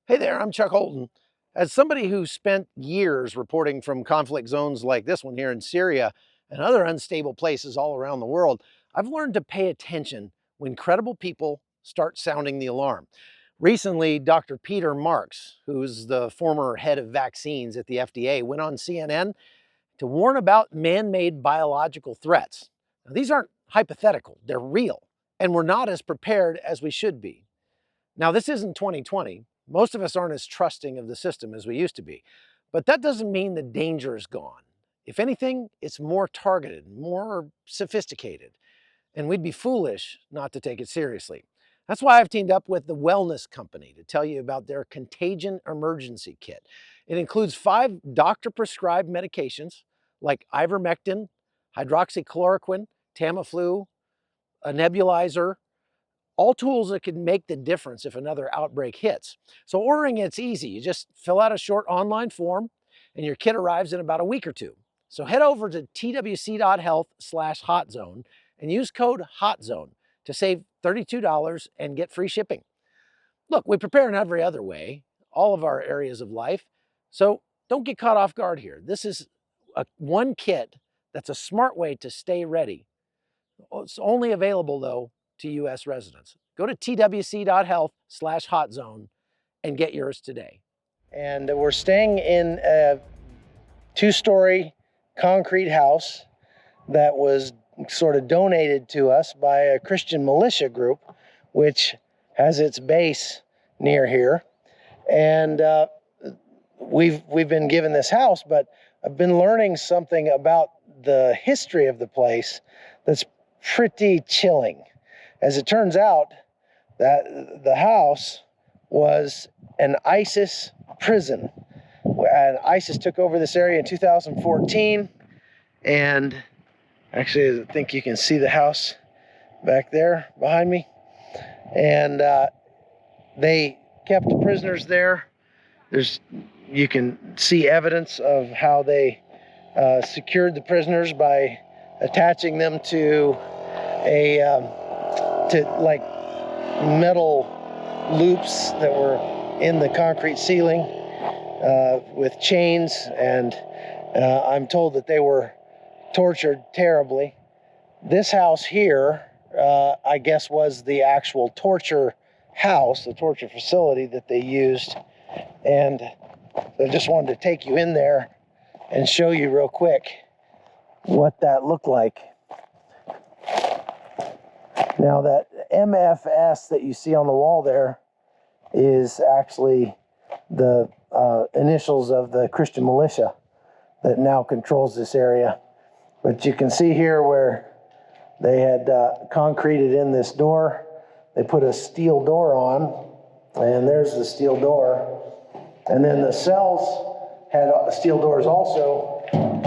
Hey there, I'm Chuck Holton. As somebody who spent years reporting from conflict zones like this one here in Syria and other unstable places all around the world, I've learned to pay attention when credible people start sounding the alarm. Recently, Dr. Peter Marks, who's the former head of vaccines at the FDA, went on CNN to warn about man-made biological threats. Now, these aren't hypothetical, they're real, and we're not as prepared as we should be. Now, this isn't 2020. Most of us aren't as trusting of the system as we used to be, but that doesn't mean the danger is gone. If anything, it's more targeted, more sophisticated, and we'd be foolish not to take it seriously. That's why I've teamed up with the Wellness Company to tell you about their Contagion Emergency Kit. It includes 5 doctor-prescribed medications like ivermectin, hydroxychloroquine, Tamiflu, a nebulizer, all tools that can make the difference if another outbreak hits. So ordering it's easy. You just fill out a short online form and your kit arrives in about a week or two. So head over to twc.health/hotzone and use code HOTZONE to save $32 and get free shipping. Look, we prepare in every other way, all of our areas of life, so don't get caught off guard here. This is one kit that's a smart way to stay ready. It's only available, though, to U.S. residents. Go to twc.health/hotzone and get yours today. And we're staying in a 2-story concrete house that was sort of donated to us by a Christian militia group, which has its base near here. And we've been given this house, but I've been learning something about the history of the place that's pretty chilling. As it turns out, that the house was an ISIS prison. And ISIS took over this area in 2014. And actually, I think you can see the house back there behind me. And they kept prisoners there. You can see evidence of how they secured the prisoners by attaching them to like metal loops that were in the concrete ceiling with chains, and I'm told that they were tortured terribly. This house here, I guess, was the actual torture house, the torture facility that they used, and I just wanted to take you in there and show you real quick what that looked like. Now that MFS that you see on the wall there is actually the initials of the Christian militia that now controls this area. But you can see here where they had concreted in this door. They put a steel door on, and there's the steel door. And then the cells had steel doors also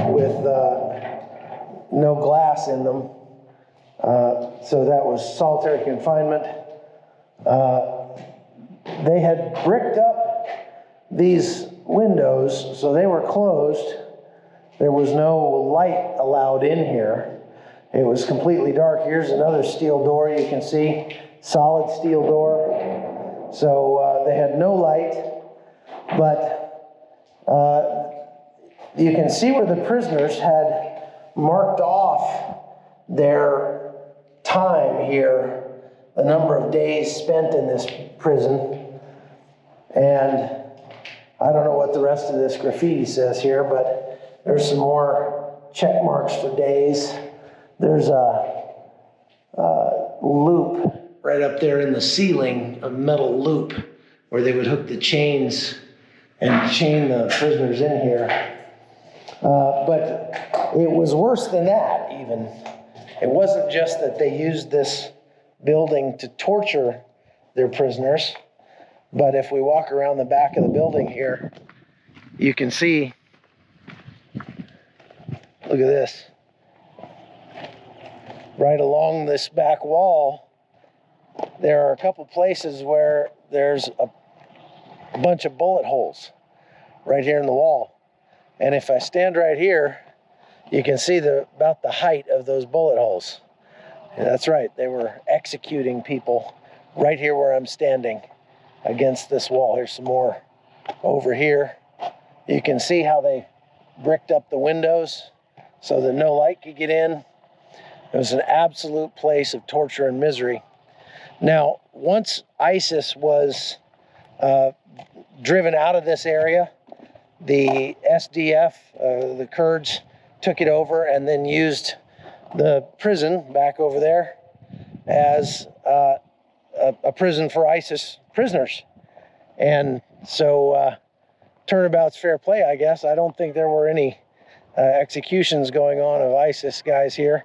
with no glass in them. So that was solitary confinement. They had bricked up these windows, so they were closed. There was no light allowed in here. It was completely dark. Here's another steel door you can see, solid steel door. So they had no light, but you can see where the prisoners had marked off their time here, the number of days spent in this prison. And I don't know what the rest of this graffiti says here, but there's some more check marks for days. There's a loop right up there in the ceiling, a metal loop where they would hook the chains and chain the prisoners in here. But it was worse than that, even. It wasn't just that they used this building to torture their prisoners, but if we walk around the back of the building here, you can see, look at this. Right along this back wall, there are a couple places where there's a bunch of bullet holes right here in the wall. And if I stand right here, you can see about the height of those bullet holes. And that's right, they were executing people right here where I'm standing. against this wall. Here's some more over here. You can see how they bricked up the windows so that no light could get in. It was an absolute place of torture and misery. Now, once ISIS was driven out of this area, the SDF, the Kurds, took it over and then used the prison back over there as a prison for ISIS prisoners. And so turnabout's fair play, I guess. I don't think there were any executions going on of ISIS guys here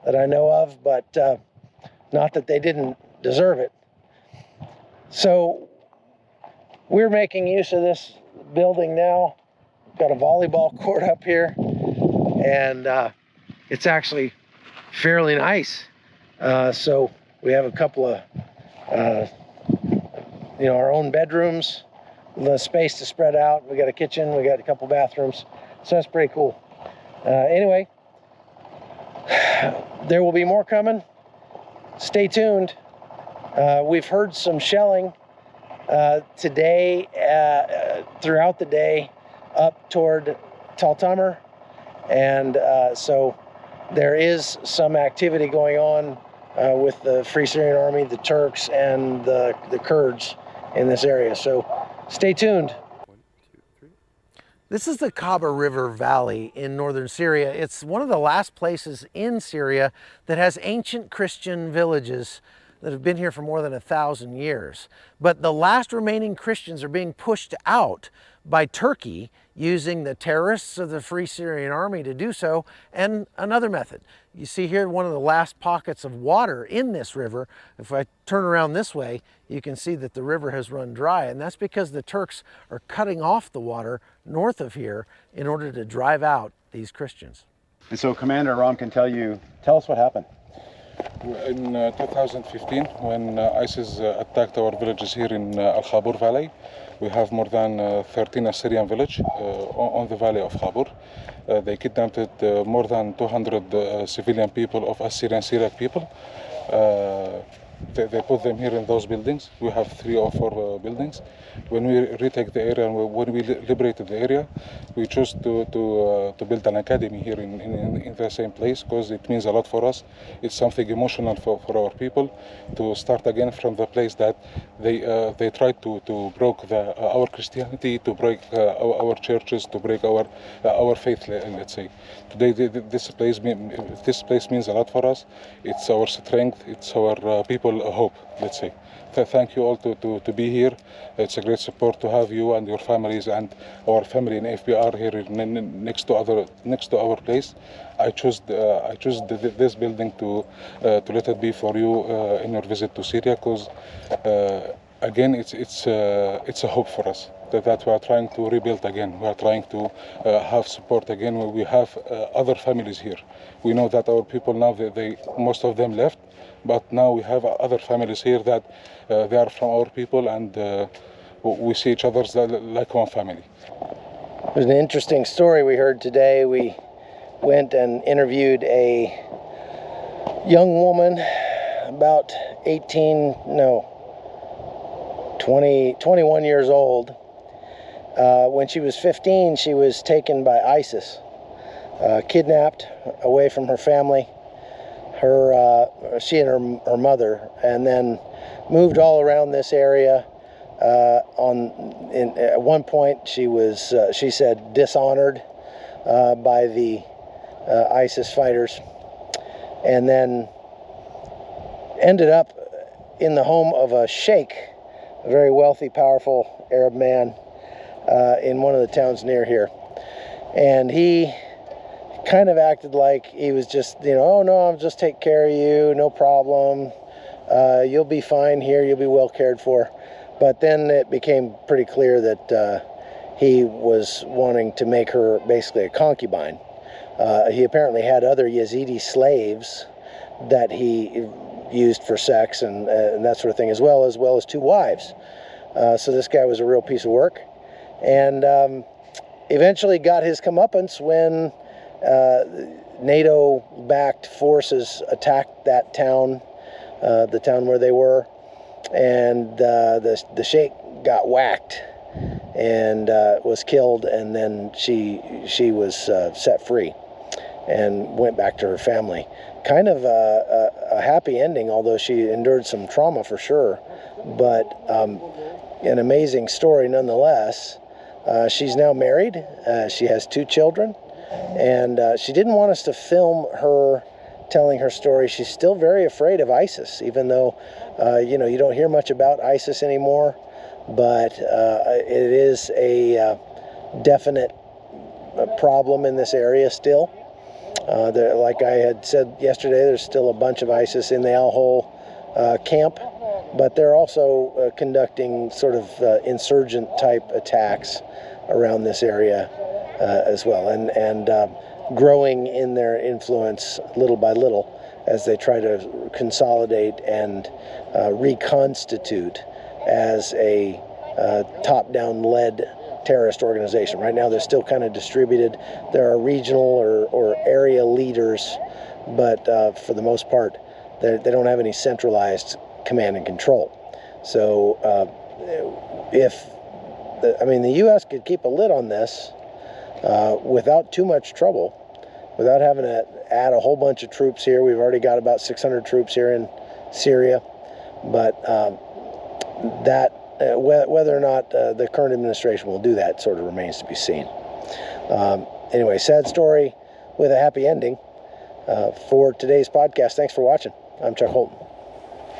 that I know of, but not that they didn't deserve it. So we're making use of this building now. We've got a volleyball court up here, and it's actually fairly nice. So we have a couple of, our own bedrooms, the space to spread out. We got a kitchen, we got a couple bathrooms, so that's pretty cool. Anyway, there will be more coming. Stay tuned. We've heard some shelling today, throughout the day, up toward Tal Tamr, and so there is some activity going on with the Free Syrian Army, the Turks, and the Kurds in this area. So stay tuned. 1, 2, 3. This is the Kaba River Valley in northern Syria. It's one of the last places in Syria that has ancient Christian villages that have been here for more than 1,000 years. But the last remaining Christians are being pushed out by Turkey using the terrorists of the Free Syrian Army to do so, and another method. You see here one of the last pockets of water in this river. If I turn around this way, you can see that the river has run dry, and that's because the Turks are cutting off the water north of here in order to drive out these Christians. And so Commander Ram can tell us what happened. In 2015, when ISIS attacked our villages here in Al Khabur Valley, we have more than 13 Syrian villages on the valley of Khabur. They kidnapped more than 200 civilian people of Assyrian Syriac people. They put them here in those buildings. We have 3 or 4 buildings. When we retake the area and when we liberated the area, we chose to build an academy here in the same place, because it means a lot for us. It's something emotional for our people to start again from the place that they tried to break our Christianity, to break our churches, to break our faith, let's say. Today this place means a lot for us. It's our strength. It's our people hope, let's say. Thank you all to be here. It's a great support to have you and your families and our family in FBR here next to our place. I chose this building to let it be for you in your visit to Syria, because again it's a hope for us that we are trying to rebuild again. We are trying to have support again. We have other families here. We know that our people now, most of them left, but now we have other families here that they are from our people, and we see each other like one family. There's an interesting story we heard today. We went and interviewed a young woman, about 21 years old. When she was 15, she was taken by ISIS, kidnapped away from her family, she and her mother, and then moved all around this area. At one point, she was, she said, dishonored by the ISIS fighters, and then ended up in the home of a sheikh, a very wealthy, powerful Arab man in one of the towns near here. And he kind of acted like he was just, oh no, I'll just take care of you, no problem. You'll be fine here, you'll be well cared for. But then it became pretty clear that he was wanting to make her basically a concubine. He apparently had other Yazidi slaves that he used for sex and that sort of thing, as well as 2 wives. So this guy was a real piece of work, and eventually got his comeuppance when NATO-backed forces attacked that town, the town where they were, and the sheikh got whacked and was killed, and then she was set free and went back to her family. Kind of a happy ending, although she endured some trauma for sure, but an amazing story nonetheless. She's now married. She has 2 children, and she didn't want us to film her telling her story. She's still very afraid of ISIS, even though you don't hear much about ISIS anymore, but it is a definite problem in this area still. Like I had said yesterday, there's still a bunch of ISIS in the Al-Hol camp, but they're also conducting sort of insurgent type attacks around this area as well, and growing in their influence little by little as they try to consolidate and reconstitute as a top-down led terrorist organization. Right now they're still kind of distributed. There are regional or area leaders, but for the most part they don't have any centralized command and control. So the U.S. could keep a lid on this without too much trouble, without having to add a whole bunch of troops here. We've already got about 600 troops here in Syria, but whether or not the current administration will do that sort of remains to be seen. Anyway, sad story with a happy ending. For today's podcast, thanks for watching. I'm Chuck Holton.